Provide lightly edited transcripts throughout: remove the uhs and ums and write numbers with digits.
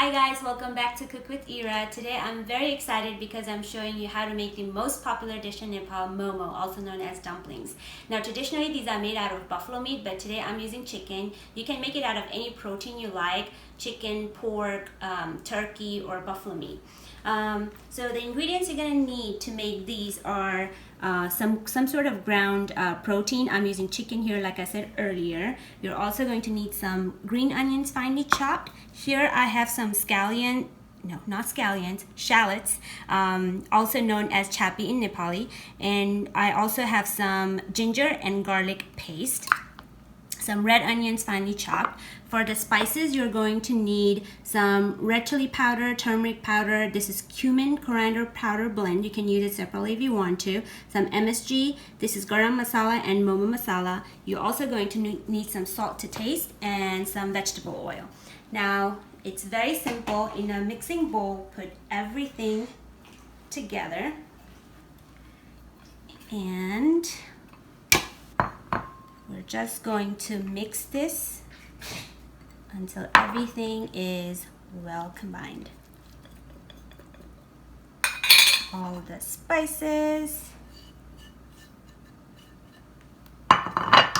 Hi guys, welcome back to Cook with Ira. Today I'm very excited because I'm showing you how to make the most popular dish in Nepal, Momo, also known as dumplings. Now traditionally these are made out of buffalo meat, but today I'm using chicken. You can make it out of any protein you like, chicken, pork, turkey, or buffalo meat. So the ingredients you're going to need to make these are some sort of ground protein. I'm using chicken here, like I said earlier. You're also going to need some green onions finely chopped. Here I have some shallots, also known as chapi in Nepali. And I also have some ginger and garlic paste. Some red onions finely chopped. For the spices, you're going to need some red chili powder, turmeric powder. This is cumin, coriander powder blend. You can use it separately if you want to. Some MSG. This is Garam Masala and Momo masala. You're also going to need some salt to taste and some vegetable oil. Now, it's very simple. In a mixing bowl, put everything together and we're just going to mix this until everything is well combined. All the spices, a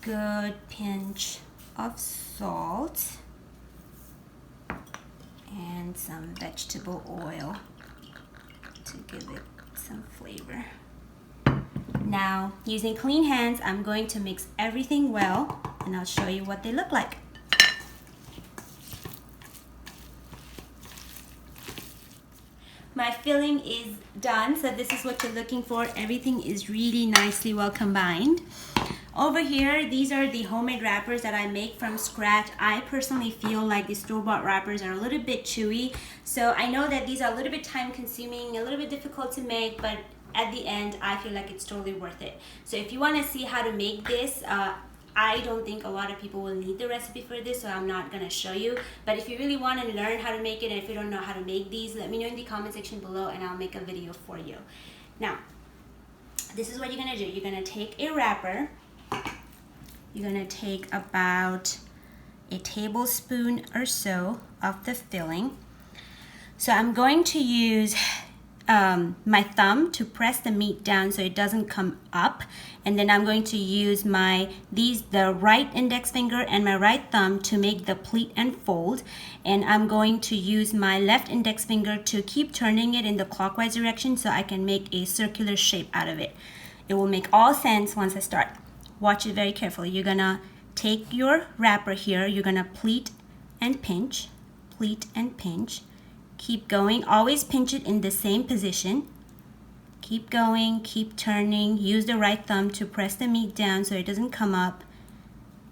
good pinch of salt, and some vegetable oil to give it some flavor. Now, using clean hands, I'm going to mix everything well, and I'll show you what they look like. My filling is done, so this is what you're looking for. Everything is really nicely well combined. Over here, these are the homemade wrappers that I make from scratch. I personally feel like the store-bought wrappers are a little bit chewy, so I know that these are a little bit time-consuming, a little bit difficult to make, but at the end, I feel like it's totally worth it. So if you want to see how to make this, I don't think a lot of people will need the recipe for this, so I'm not going to show you. But if you really want to learn how to make it, and if you don't know how to make these, let me know in the comment section below and I'll make a video for you. Now, this is what you're going to do. You're going to take a wrapper. You're going to take about a tablespoon or so of the filling. So I'm going to use my thumb to press the meat down so it doesn't come up, and then I'm going to use the right index finger and my right thumb to make the pleat and fold, and I'm going to use my left index finger to keep turning it in the clockwise direction so I can make a circular shape out of it. It will make all sense once I start. Watch it very carefully. You're gonna take your wrapper here, you're gonna pleat and pinch, pleat and pinch. Keep going, always pinch it in the same position. Keep going, keep turning. Use the right thumb to press the meat down so it doesn't come up.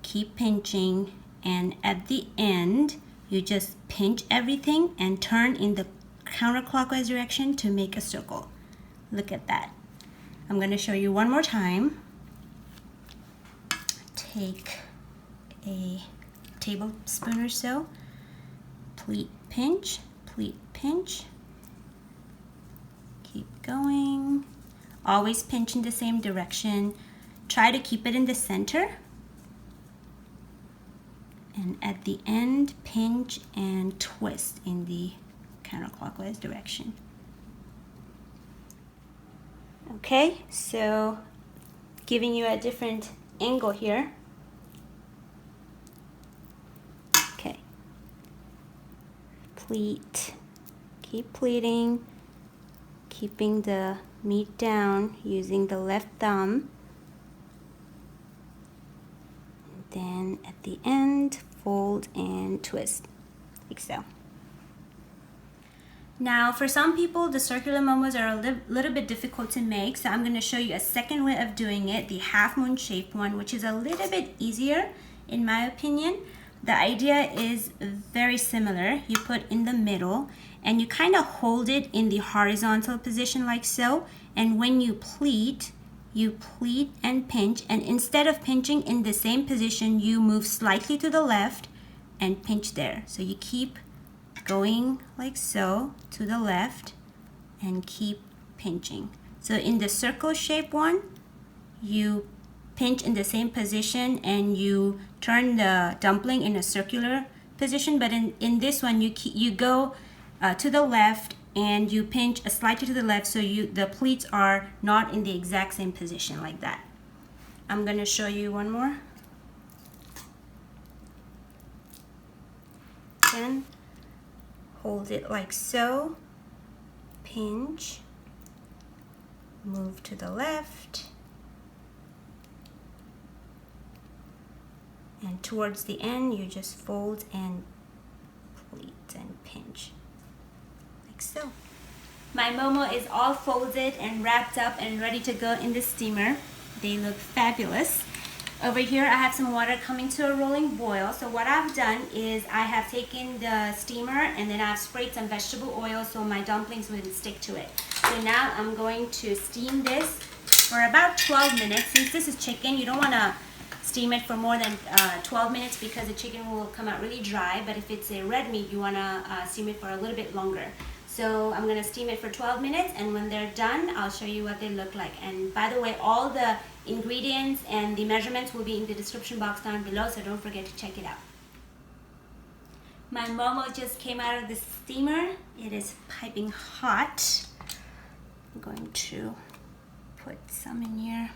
Keep pinching, and at the end, you just pinch everything and turn in the counterclockwise direction to make a circle. Look at that. I'm gonna show you one more time. Take a tablespoon or so, pleat, pinch, pleat, pinch. Keep going. Always pinch in the same direction. Try to keep it in the center. And at the end, pinch and twist in the counterclockwise direction. Okay, so giving you a different angle here. Okay. Pleat. Keep pleating, keeping the meat down using the left thumb. Then at the end, fold and twist, like so. Now, for some people, the circular momos are a little bit difficult to make, so I'm going to show you a second way of doing it, the half moon shaped one, which is a little bit easier in my opinion. The idea is very similar. You put in the middle and you kind of hold it in the horizontal position like so, and when you pleat and pinch, and instead of pinching in the same position, you move slightly to the left and pinch there. So you keep going like so to the left and keep pinching. So in the circle shape one, you pinch in the same position and you turn the dumpling in a circular position, but in this one you go to the left and you pinch slightly to the left, so the pleats are not in the exact same position like that. I'm gonna show you one more. Then hold it like so, pinch, move to the left, and towards the end you just fold and pleat and pinch like so. My Momo is all folded and wrapped up and ready to go in the steamer. They look fabulous. Over here I have some water coming to a rolling boil. So what I've done is I have taken the steamer and then I've sprayed some vegetable oil so my dumplings wouldn't stick to it. So now I'm going to steam this for about 12 minutes. Since this is chicken, you don't want to steam it for more than 12 minutes because the chicken will come out really dry. But if it's a red meat, you want to steam it for a little bit longer. So I'm going to steam it for 12 minutes, and when they're done, I'll show you what they look like. And by the way, all the ingredients and the measurements will be in the description box down below, so don't forget to check it out. My Momo just came out of the steamer. It is piping hot. I'm going to put some in here.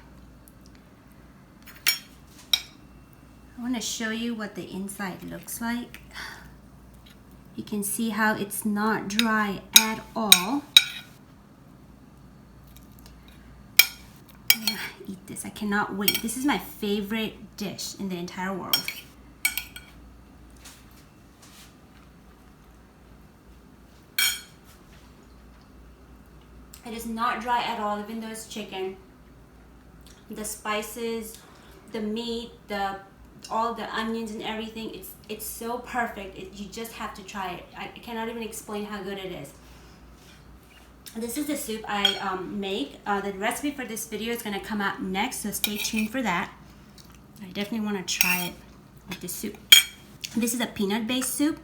I want to show you what the inside looks like. You can see how it's not dry at all. I'm gonna eat this. I cannot wait. This is my favorite dish in the entire world. It is not dry at all, even though it's chicken. The spices, the meat, all the onions and everything, it's so perfect. You just have to try it. I cannot even explain how good it is. This is the soup I make. The recipe for this video is going to come out next, so stay tuned for that. I definitely want to try it with the soup. This is a peanut based soup.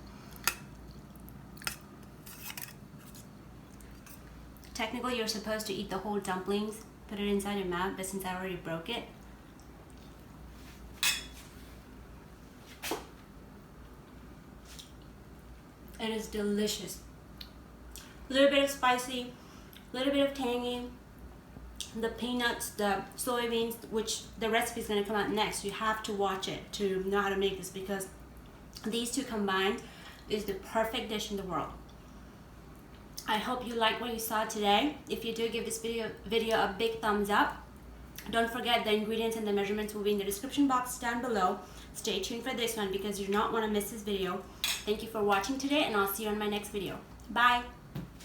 Technically you're supposed to eat the whole dumplings, put it inside your mouth, but since I already broke it, it is delicious. A little bit of spicy, a little bit of tangy. The peanuts, the soybeans, which the recipe is going to come out next. You have to watch it to know how to make this, because these two combined is the perfect dish in the world. I hope you like what you saw today. If you do, give this video a big thumbs up. Don't forget the ingredients and the measurements will be in the description box down below. Stay tuned for this one because you do not want to miss this video. Thank you for watching today, and I'll see you on my next video. Bye!